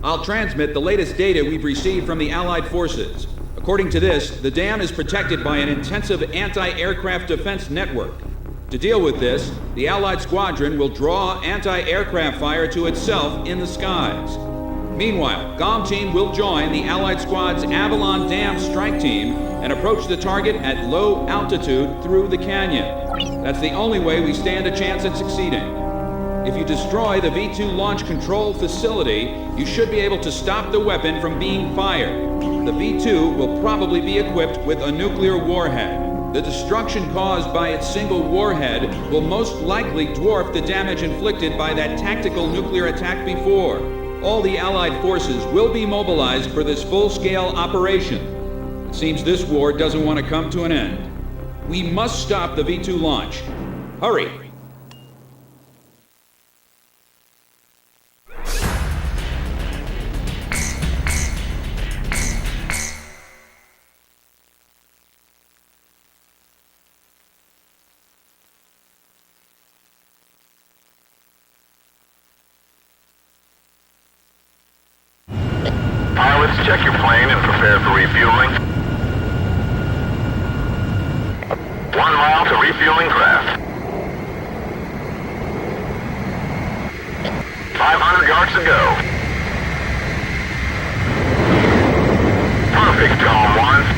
I'll transmit the latest data we've received from the Allied forces. According to this, the dam is protected by an intensive anti-aircraft defense network. To deal with this, the Allied squadron will draw anti-aircraft fire to itself in the skies. Meanwhile, GOM team will join the Allied squad's Avalon Dam strike team and approach the target at low altitude through the canyon. That's the only way we stand a chance at succeeding. If you destroy the V-2 launch control facility, you should be able to stop the weapon from being fired. The V-2 will probably be equipped with a nuclear warhead. The destruction caused by its single warhead will most likely dwarf the damage inflicted by that tactical nuclear attack before. All the Allied forces will be mobilized for this full-scale operation. It seems this war doesn't want to come to an end. We must stop the V-2 launch. Hurry! Pilots, check your plane and prepare for refueling. 1 mile to refueling craft. 500 yards to go. Perfect, Tom 1.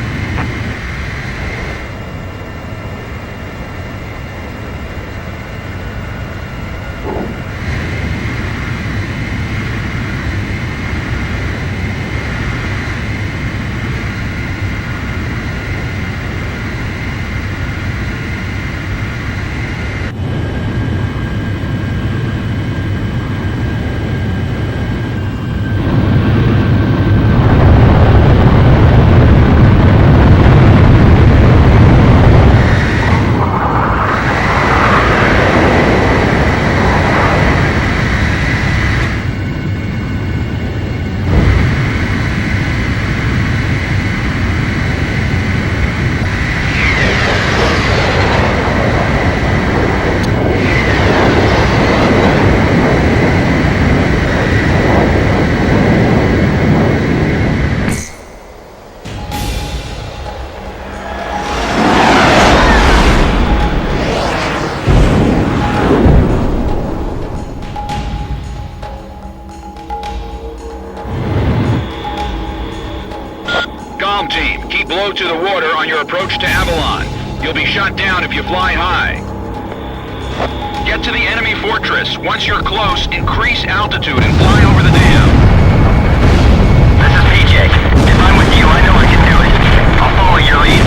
Team, keep low to the water on your approach to Avalon. You'll be shot down if you fly high. Get to the enemy fortress. Once you're close, increase altitude and fly over the dam. This is PJ. If I'm with you, I know I can do it. I'll follow your lead.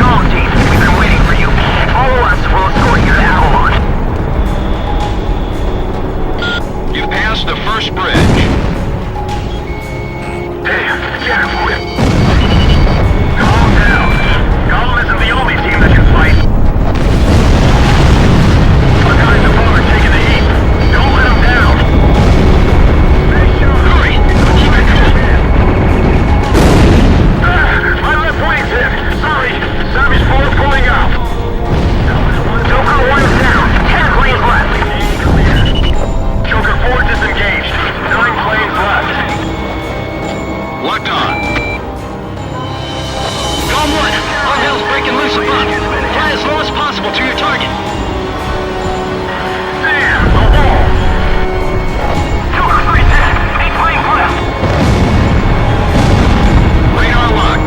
Come, team. We've been waiting for you. Follow us. We'll escort you to Avalon. You've passed the first bridge. Damn, careful. Calm down. GOM isn't the only team that can fight. Our guys above are taking the heat. Don't let them down. Make sure. Hurry. Keep it cool. My left wing's hit. Sorry. Savage 4 pulling out. Joker 1's down. 10 planes left. Joker 4 disengaged. 9 planes left. Locked on. GOM 1, our hell's breaking loose above. Fly as low as possible to your target. Damn, the wall. Joker 3's dead. 8 planes left. Radar lock.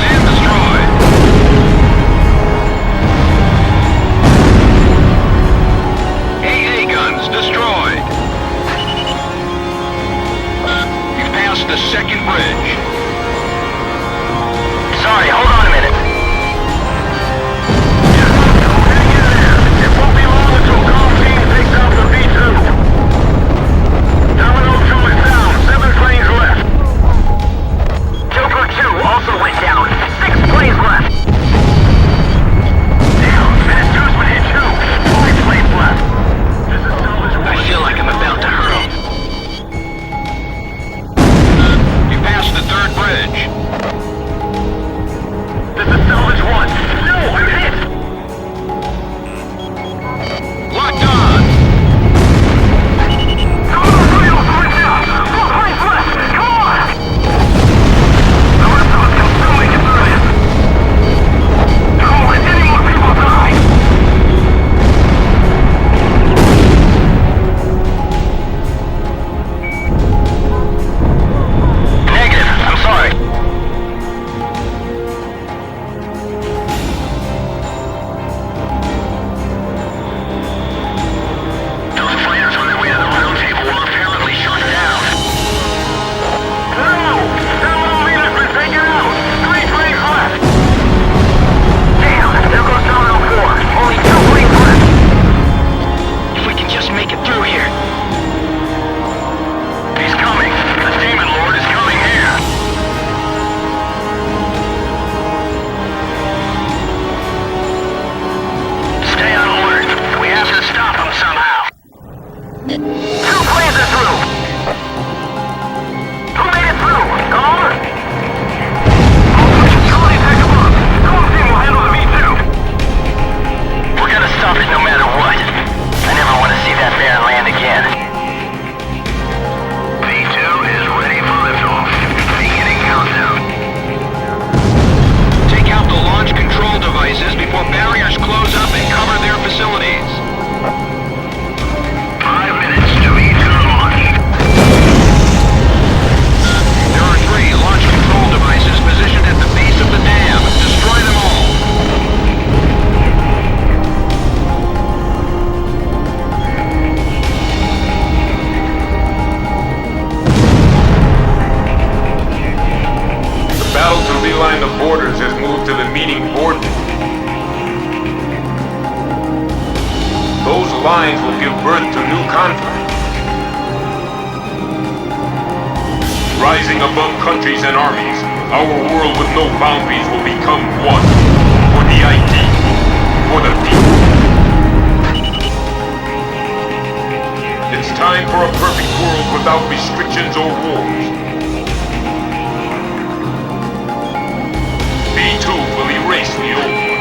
SAM destroyed. AA guns destroyed. The second bridge. Sorry, hold on a minute. Hang in there. It won't be long until GOM team takes out the V-2. Domino 2 is down. 7 planes left. Joker 2 also went down. 6 planes left. Down. Menace 2's been hit too. 5 planes left. This is salvage 1. I feel like I'm about to hurl. Past the third bridge. This is salvage 1. No, I'm hit. Locked on. Rising above countries and armies, our world with no boundaries will become one. For the idea, for the people. It's time for a perfect world without restrictions or wars. V2 will erase the old one.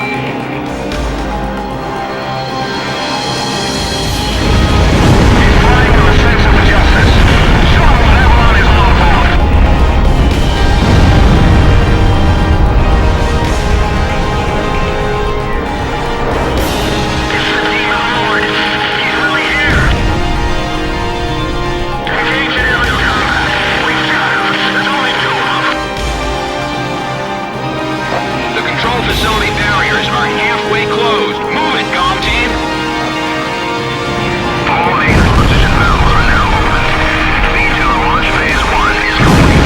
He's flying with a sense of justice. Show him what Avalon is all about. It's the Demon Lord. He's really here. Engage in aerial combat. We've got him. There's only two of them. The control facility barriers are halfway closed. Move it, comm team! All main position valves are now open. V2 launch phase 1 is complete.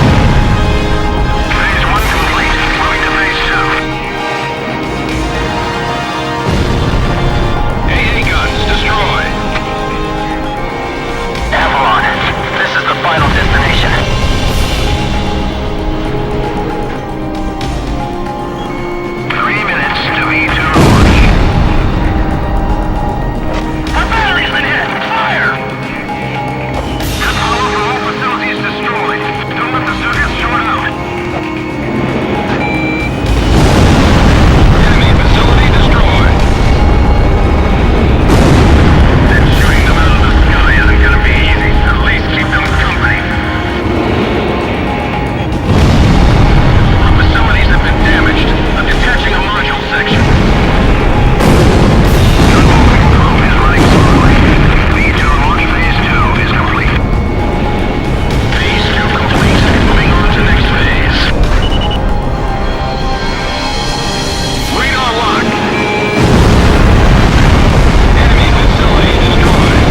Phase 1 complete. Moving to phase 2. AA guns destroyed. Avalon, this is the final destination. 3 minutes to V2 launch. Our battery's been hit! Fire! The power from all facilities destroyed. Don't let the circuits short out. Enemy facility destroyed. Then shooting them out of the sky isn't gonna be easy. At least keep them company. Our facilities have been damaged. I'm detaching a module section. Gun is running smoothly. V2 launch phase 2 is complete. Phase 2 complete. Moving on to next phase. Radar lock. Enemy facility destroyed.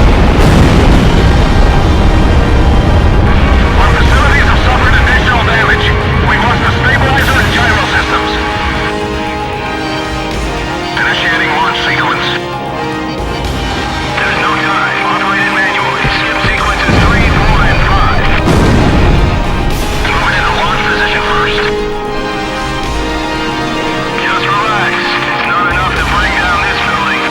Our facilities have suffered additional damage. We lost the stabilizer and gyro systems. Initiating launch sequence. There's no time. Operated manually. Skip sequences 3, 4, and 5. Moving into launch position first. Just relax. It's not enough to bring down this building.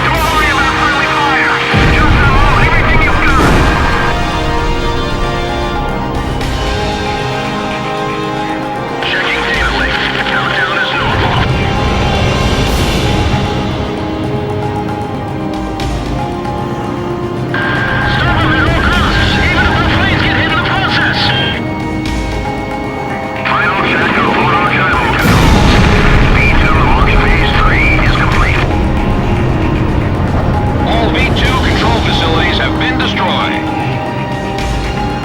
Don't worry about friendly fire. Just unload everything you've got. Checking data link. Countdown is normal. Stop them at all costs, even if our planes get hit in the process. Final check of auto gyro controls. V2 launch phase 3 is complete. All V2 control facilities have been destroyed.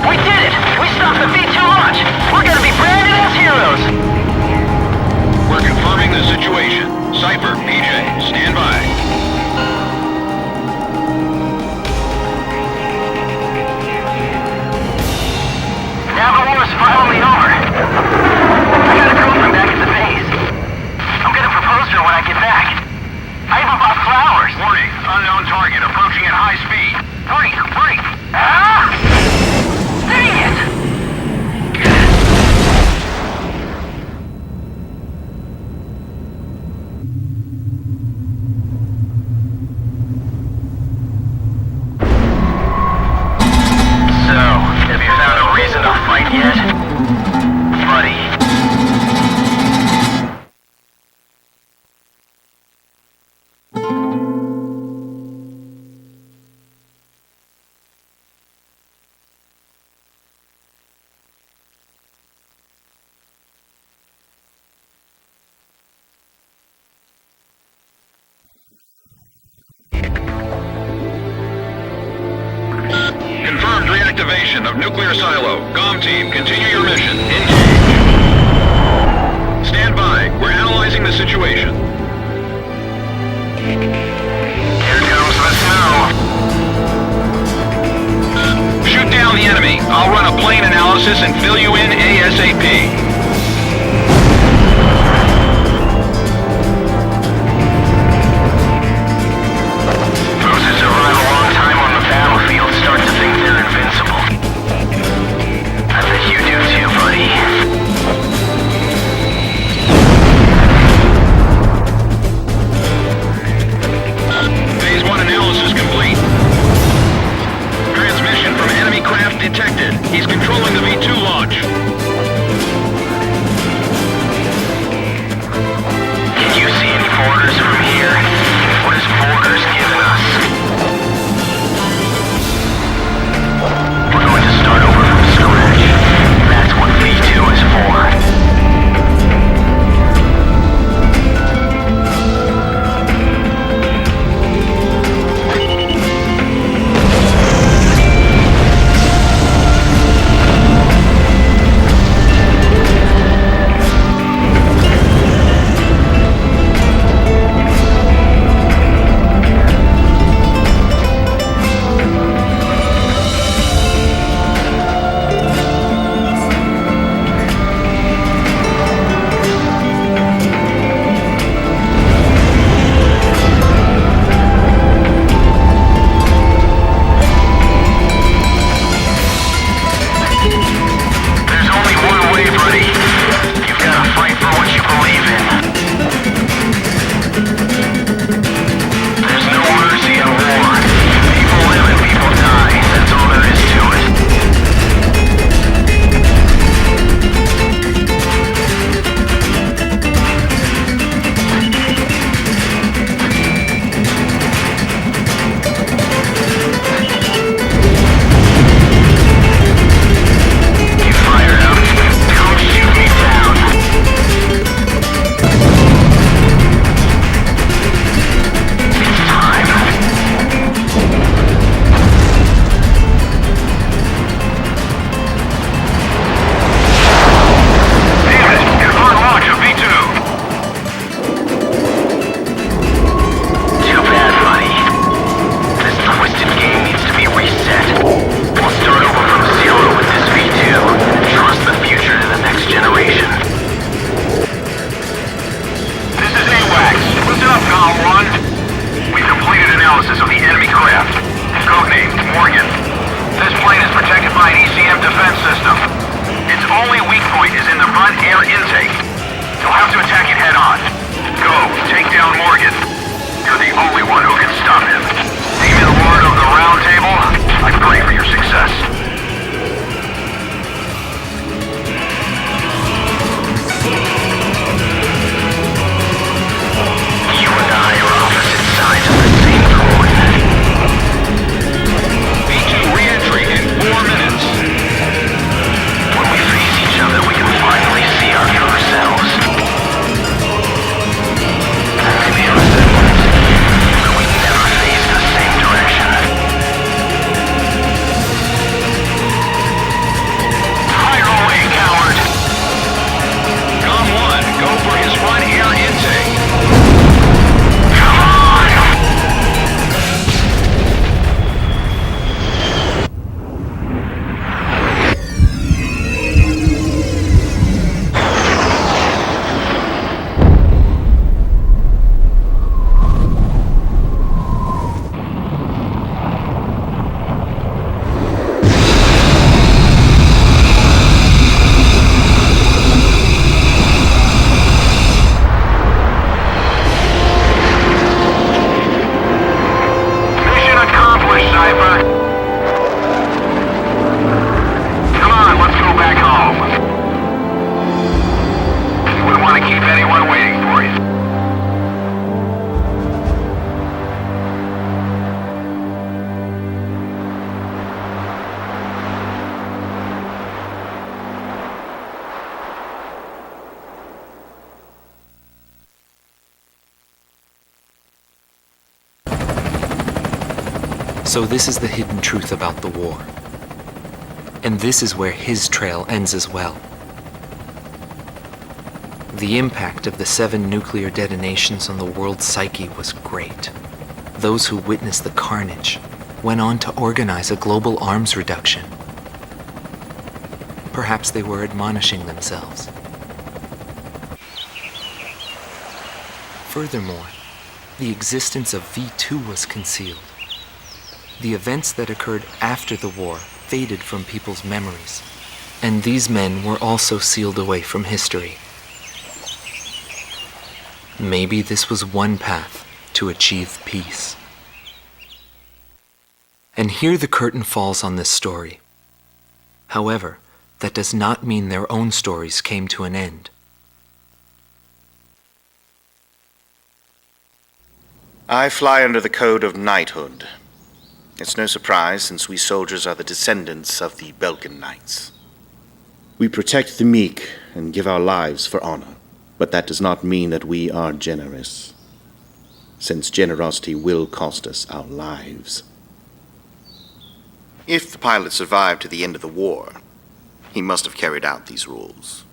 We did it! We stopped the V2 launch! We're gonna be branded as heroes! We're confirming the situation. Cypher, PJ, stand by. Navigator's finally over. I got a girlfriend back at the base. I'm gonna propose to her when I get back. I even bought flowers. Warning, unknown target approaching at high speed. Hurry, hurry! Ah! Dang it! So, have you found a reason to fight yet? Buddy. Confirmed reactivation of nuclear silo. Comm team, continue your mission. Engage. Stand by. We're analyzing the situation. Here comes the snow. Shoot down the enemy. I'll run a plane analysis and fill you in ASAP. Forces arrive a long time on the battlefield. So this is the hidden truth about the war. And this is where his trail ends as well. The impact of the 7 nuclear detonations on the world's psyche was great. Those who witnessed the carnage went on to organize a global arms reduction. Perhaps they were admonishing themselves. Furthermore, the existence of V2 was concealed. The events that occurred after the war faded from people's memories, and these men were also sealed away from history. Maybe this was one path to achieve peace. And here the curtain falls on this story. However, that does not mean their own stories came to an end. I fly under the code of knighthood. It's no surprise, since we soldiers are the descendants of the Belkan knights. We protect the meek and give our lives for honor, but that does not mean that we are generous, since generosity will cost us our lives. If the pilot survived to the end of the war, he must have carried out these rules.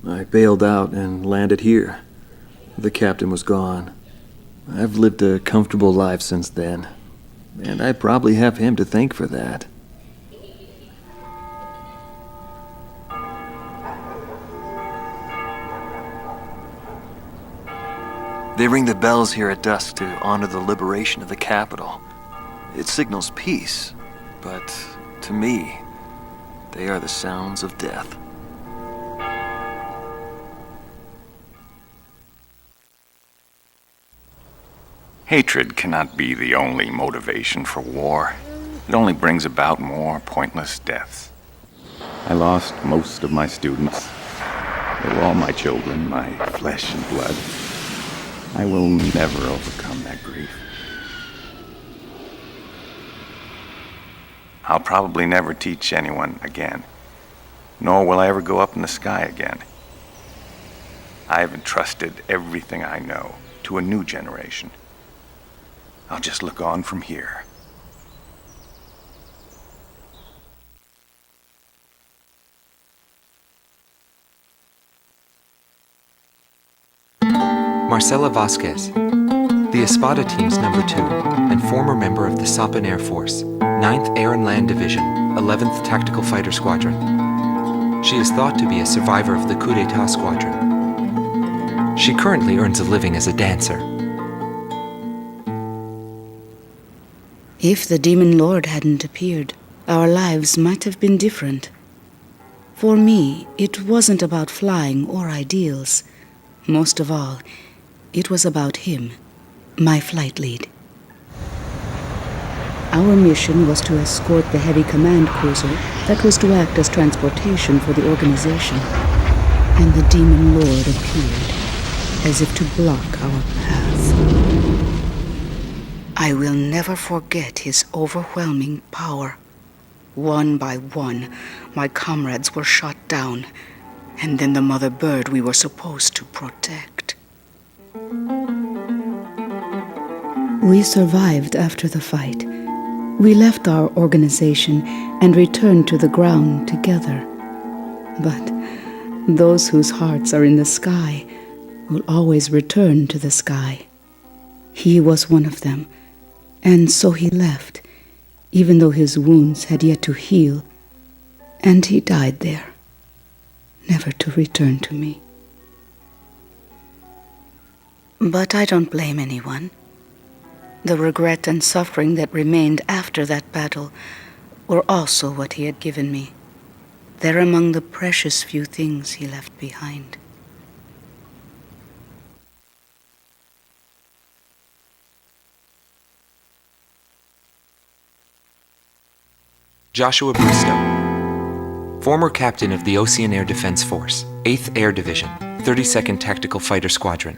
I bailed out and landed here. The captain was gone. I've lived a comfortable life since then, and I probably have him to thank for that. They ring the bells here at dusk to honor the liberation of the capital. It signals peace, but to me, they are the sounds of death. Hatred cannot be the only motivation for war. It only brings about more pointless deaths. I lost most of my students. They were all my children, my flesh and blood. I will never overcome that grief. I'll probably never teach anyone again, nor will I ever go up in the sky again. I have entrusted everything I know to a new generation. I'll just look on from here. Marcela Vasquez, the Espada Team's number 2 and former member of the Sapan Air Force, 9th Air and Land Division, 11th Tactical Fighter Squadron. She is thought to be a survivor of the coup d'etat squadron. She currently earns a living as a dancer. If the Demon Lord hadn't appeared, our lives might have been different. For me, it wasn't about flying or ideals. Most of all, it was about him, my flight lead. Our mission was to escort the heavy command cruiser that was to act as transportation for the organization. And the Demon Lord appeared, as if to block our path. I will never forget his overwhelming power. One by one, my comrades were shot down, and then the mother bird we were supposed to protect. We survived after the fight. We left our organization and returned to the ground together. But those whose hearts are in the sky will always return to the sky. He was one of them, and so he left, even though his wounds had yet to heal, and he died there, never to return to me. But I don't blame anyone. The regret and suffering that remained after that battle were also what he had given me. They're among the precious few things he left behind. Joshua Bristow, former captain of the Ocean Air Defense Force, 8th Air Division, 32nd Tactical Fighter Squadron.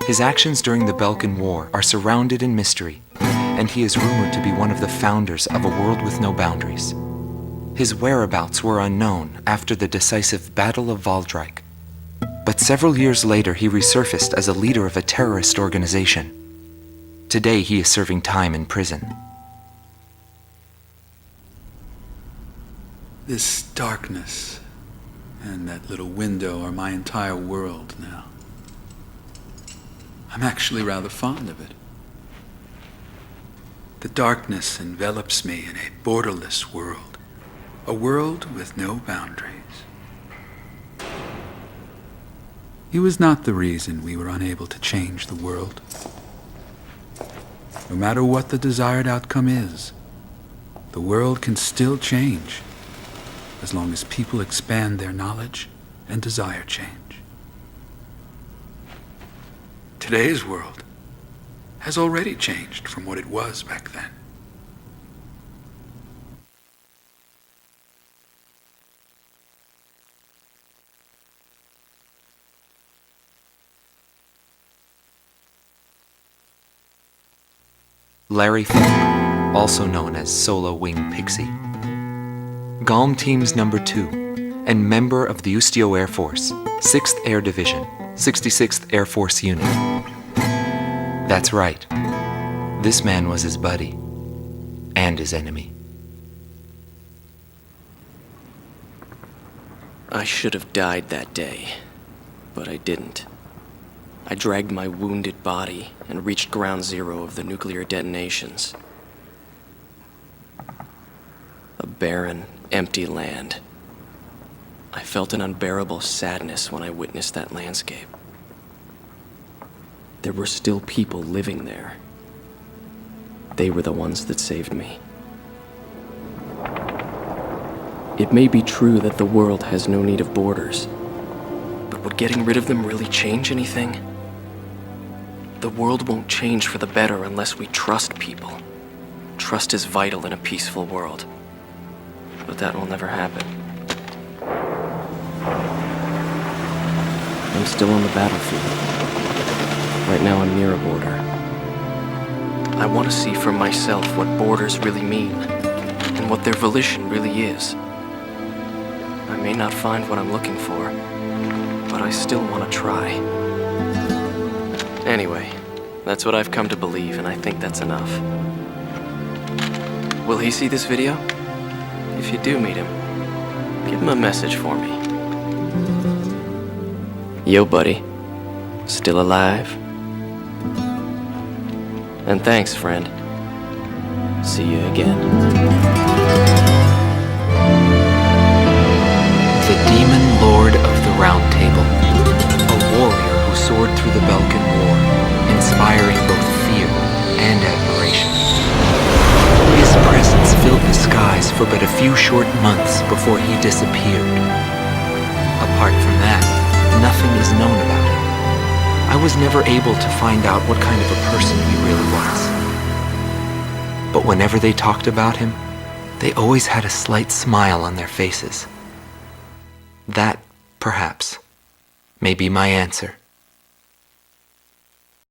His actions during the Belkan War are surrounded in mystery, and he is rumored to be one of the founders of a world with no boundaries. His whereabouts were unknown after the decisive Battle of Valdrike, but several years later he resurfaced as a leader of a terrorist organization. Today he is serving time in prison. This darkness and that little window are my entire world now. I'm actually rather fond of it. The darkness envelops me in a borderless world, a world with no boundaries. It was not the reason we were unable to change the world. No matter what the desired outcome is, the world can still change as long as people expand their knowledge and desire change. Today's world has already changed from what it was back then. Larry Funk, also known as Solo Wing Pixie. GALM Team's number 2, and member of the Ustio Air Force, 6th Air Division, 66th Air Force Unit. That's right. This man was his buddy, and his enemy. I should have died that day, but I didn't. I dragged my wounded body and reached ground zero of the nuclear detonations. A barren, empty land. I felt an unbearable sadness when I witnessed that landscape. There were still people living there. They were the ones that saved me. It may be true that the world has no need of borders, but would getting rid of them really change anything? The world won't change for the better unless we trust people. Trust is vital in a peaceful world. But that will never happen. I'm still on the battlefield. Right now I'm near a border. I want to see for myself what borders really mean, and what their volition really is. I may not find what I'm looking for, but I still want to try. Anyway, that's what I've come to believe, and I think that's enough. Will he see this video? If you do meet him, give him a message for me. Yo, buddy. Still alive? And thanks, friend. See you again. The Demon Lord of the Round Table. A warrior who soared through the Belkan War, inspiring both fear and admiration. His presence filled the skies for but a few short months before he disappeared. Apart from that, nothing is known about him. I was never able to find out what kind of a person he really was. But whenever they talked about him, they always had a slight smile on their faces. That, perhaps, may be my answer.